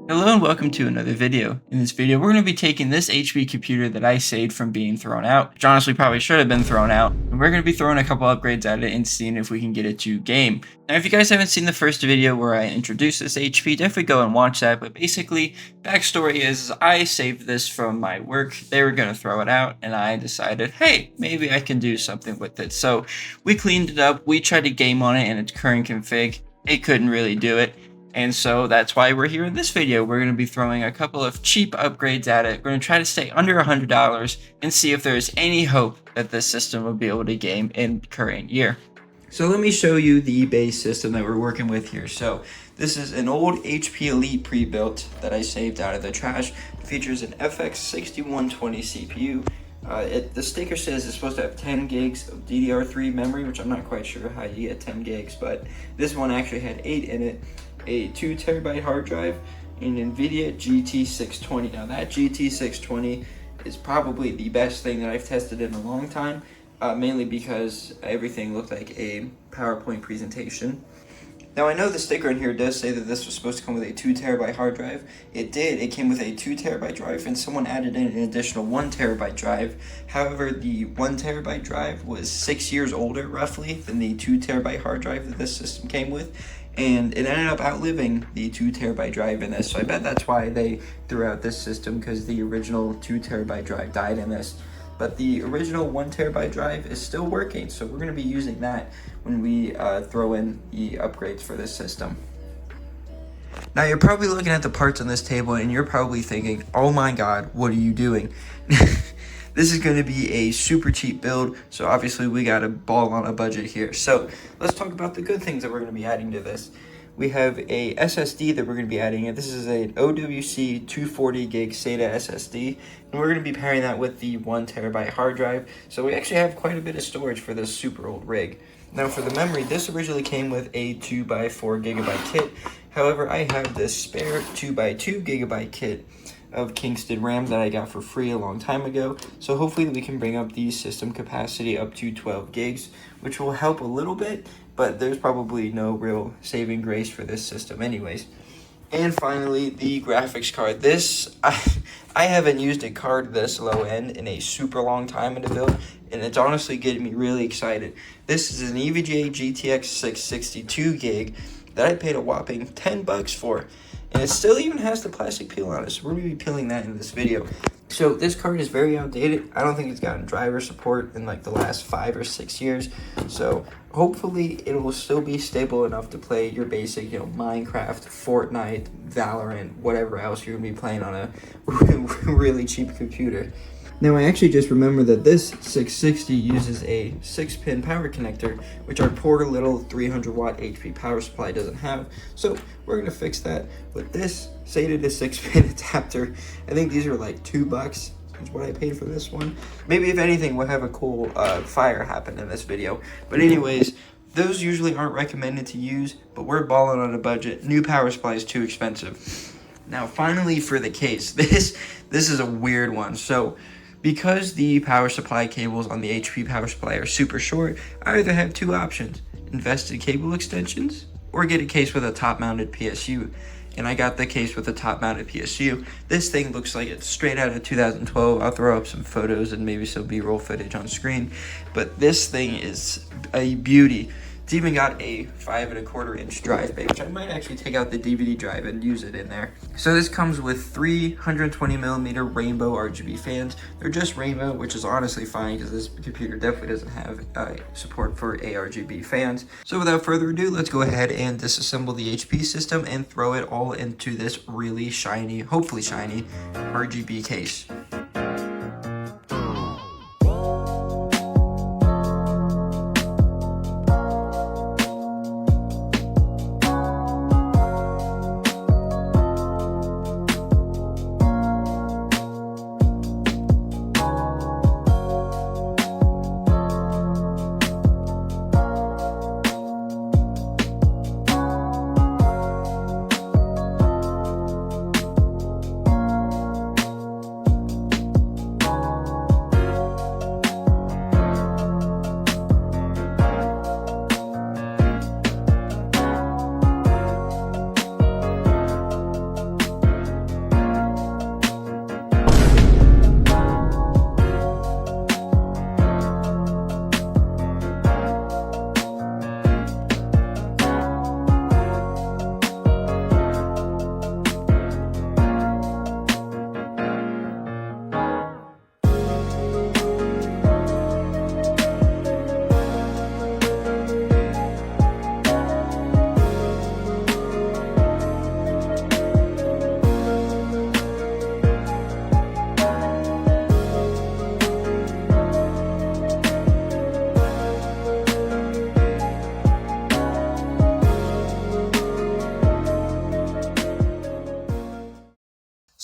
Hello and welcome to another video. In this video, we're going to be taking this HP computer that I saved from being thrown out, which honestly probably should have been thrown out, and we're going to be throwing a couple upgrades at it and seeing if we can get it to game. Now, if you guys haven't seen the first video where I introduced this HP, definitely go and watch that, but basically, backstory is I saved this from my work. They were going to throw it out, and I decided, hey, maybe I can do something with it. So we cleaned it up, we tried to game on it in its current config. It couldn't really do it. And so that's why we're here in this video. We're going to be throwing a couple of cheap upgrades at it. We're going to try to stay under $100 and see if there's any hope that this system will be able to game in current year. So let me show you the base system that we're working with here. So this is an old HP Elite pre-built that I saved out of the trash. It features an FX 6120 CPU. The sticker says it's supposed to have 10 gigs of DDR3 memory, which I'm not quite sure how you get 10 gigs, but this one actually had 8 in it. A 2 terabyte hard drive, and NVIDIA GT620. Now that GT620 is probably the best thing that I've tested in a long time, mainly because everything looked like a PowerPoint presentation. Now I know the sticker in here does say that this was supposed to come with a 2 terabyte hard drive. It did. It came with a 2 terabyte drive, and someone added in an additional 1 terabyte drive. However, the 1 terabyte drive was 6 years older roughly than the 2 terabyte hard drive that this system came with. And it ended up outliving the 2 terabyte drive in this. So I bet that's why they threw out this system, because the original 2 terabyte drive died in this. But the original 1 terabyte drive is still working, so we're going to be using that when we throw in the upgrades for this system. Now you're probably looking at the parts on this table and you're probably thinking, oh my god, what are you doing? This is going to be a super cheap build, so obviously we got to ball on a budget here. So let's talk about the good things that we're going to be adding to this. We have a SSD that we're going to be adding, and this is an OWC 240 gig SATA SSD, and we're going to be pairing that with the 1 terabyte hard drive. So we actually have quite a bit of storage for this super old rig. Now for the memory, this originally came with a 2x4 gigabyte kit. However, I have this spare 2x2 gigabyte kit of Kingston RAM that I got for free a long time ago. So hopefully we can bring up the system capacity up to 12 gigs, which will help a little bit, but there's probably no real saving grace for this system anyways. And finally, the graphics card. This, I haven't used a card this low end in a super long time in a build, and it's honestly getting me really excited. This is an EVGA GTX 662 gig that I paid a whopping $10 for. And it still even has the plastic peel on it, so we're going to be peeling that in this video. So this card is very outdated. I don't think it's gotten driver support in like the last 5 or 6 years. So hopefully it will still be stable enough to play your basic, Minecraft, Fortnite, Valorant, whatever else you're going to be playing on a really cheap computer. Now I actually just remember that this 660 uses a 6-pin power connector, which our poor little 300 watt HP power supply doesn't have. So we're going to fix that with this SATA to 6-pin adapter. I think these are like $2 is what I paid for this one. Maybe if anything we'll have a cool fire happen in this video. But anyways, those usually aren't recommended to use, but we're balling on a budget. New power supply is too expensive. Now finally for the case, this is a weird one. So because the power supply cables on the HP power supply are super short, I either have two options: invest in cable extensions or get a case with a top-mounted PSU. And I got the case with a top-mounted PSU. This thing looks like it's straight out of 2012. I'll throw up some photos and maybe some B-roll footage on screen. But this thing is a beauty. It's even got a 5 1/4 inch drive bay, which I might actually take out the DVD drive and use it in there. So this comes with 320mm rainbow RGB fans. They're just rainbow, which is honestly fine because this computer definitely doesn't have support for ARGB fans. So without further ado, let's go ahead and disassemble the HP system and throw it all into this really shiny, hopefully shiny, RGB case.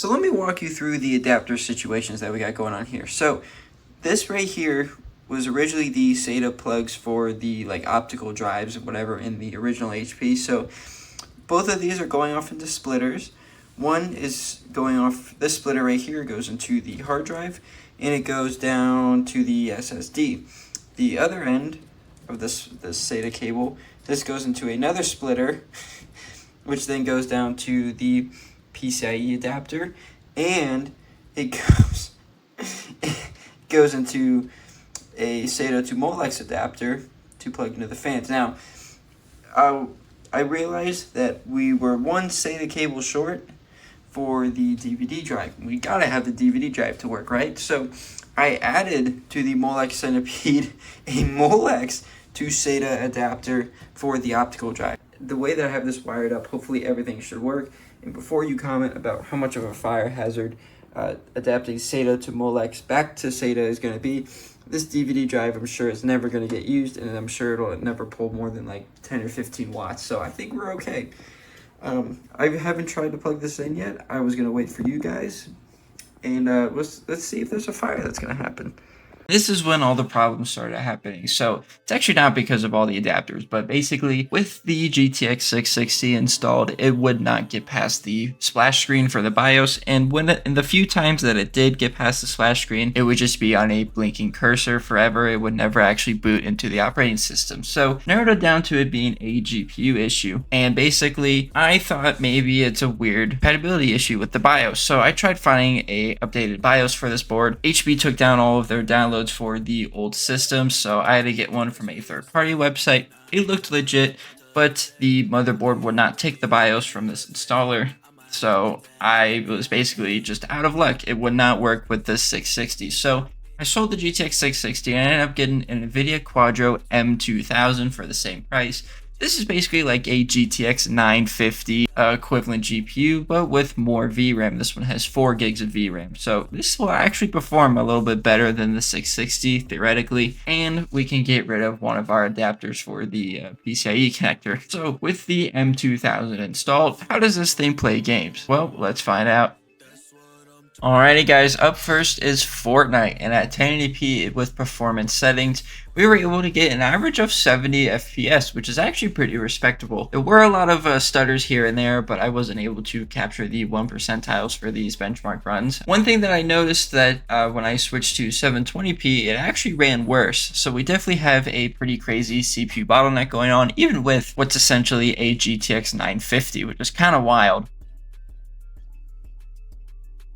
So let me walk you through the adapter situations that we got going on here. So this right here was originally the SATA plugs for the like optical drives or whatever in the original HP. So both of these are going off into splitters. One is going off, this splitter right here goes into the hard drive, and it goes down to the SSD. The other end of this SATA cable, this goes into another splitter, which then goes down to the PCIe adapter, and it goes into a SATA to Molex adapter to plug into the fans. Now, I realized that we were one SATA cable short for the DVD drive. We gotta have the DVD drive to work, right? So I added to the Molex Centipede a Molex to SATA adapter for the optical drive. The way that I have this wired up, hopefully everything should work. And before you comment about how much of a fire hazard adapting SATA to Molex back to SATA is going to be, this DVD drive I'm sure is never going to get used, and I'm sure it'll never pull more than like 10 or 15 watts. So I think we're okay. I haven't tried to plug this in yet. I was going to wait for you guys, and let's see if there's a fire that's going to happen. This is when all the problems started happening. So it's actually not because of all the adapters, but basically with the GTX 660 installed, it would not get past the splash screen for the BIOS. And in the few times that it did get past the splash screen, it would just be on a blinking cursor forever. It would never actually boot into the operating system. So narrowed it down to it being a GPU issue. And basically I thought maybe it's a weird compatibility issue with the BIOS. So I tried finding a updated BIOS for this board. HP took down all of their downloads for the old system, so I had to get one from a third-party website. It looked legit, but the motherboard would not take the BIOS from this installer, so I was basically just out of luck. It would not work with this 660, so I sold the GTX 660 and I ended up getting an NVIDIA Quadro M2000 for the same price. This is basically like a GTX 950 equivalent GPU, but with more VRAM. This one has 4 gigs of VRAM. So this will actually perform a little bit better than the 660 theoretically. And we can get rid of one of our adapters for the PCIe connector. So with the M2000 installed, how does this thing play games? Well, let's find out. Alrighty guys, up first is Fortnite, and at 1080p with performance settings, we were able to get an average of 70 FPS, which is actually pretty respectable. There were a lot of stutters here and there, but I wasn't able to capture the 1 percentiles for these benchmark runs. One thing that I noticed that when I switched to 720p, it actually ran worse. So we definitely have a pretty crazy CPU bottleneck going on, even with what's essentially a GTX 950, which is kind of wild.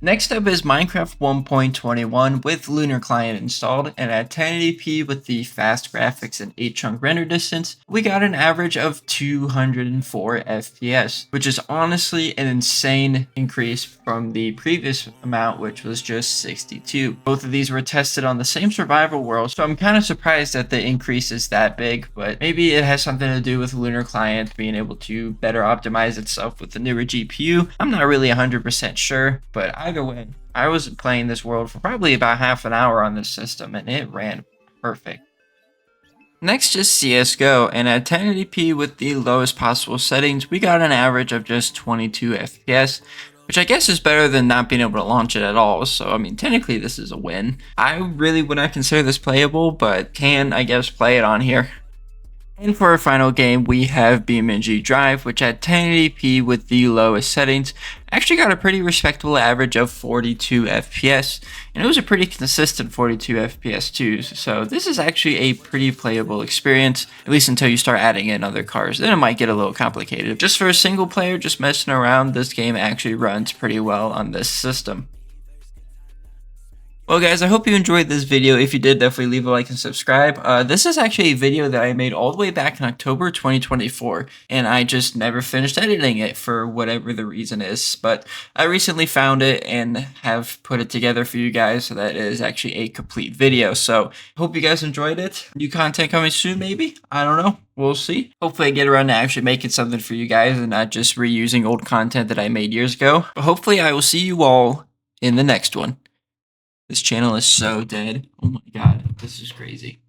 Next up is Minecraft 1.21 with Lunar Client installed, and at 1080p with the fast graphics and 8-chunk render distance, we got an average of 204 FPS, which is honestly an insane increase from the previous amount, which was just 62. Both of these were tested on the same survival world, so I'm kind of surprised that the increase is that big, but maybe it has something to do with Lunar Client being able to better optimize itself with the newer GPU. I'm not really 100% sure, but either way, I was playing this world for probably about half an hour on this system, and it ran perfect. Next is CSGO, and at 1080p with the lowest possible settings, we got an average of just 22 FPS, which I guess is better than not being able to launch it at all. So, I mean, technically this is a win. I really would not consider this playable, but can, I guess, play it on here. And for our final game, we have BeamNG Drive, which at 1080p with the lowest settings actually got a pretty respectable average of 42 FPS, and it was a pretty consistent 42 FPS too, so this is actually a pretty playable experience, at least until you start adding in other cars. Then it might get a little complicated. Just for a single player, just messing around, this game actually runs pretty well on this system. Well guys, I hope you enjoyed this video. If you did, definitely leave a like and subscribe. This is actually a video that I made all the way back in October 2024, and I just never finished editing it for whatever the reason is. But I recently found it and have put it together for you guys so that it is actually a complete video. So hope you guys enjoyed it. New content coming soon, maybe? I don't know. We'll see. Hopefully I get around to actually making something for you guys and not just reusing old content that I made years ago. But hopefully I will see you all in the next one. This channel is so dead. Oh my god, this is crazy.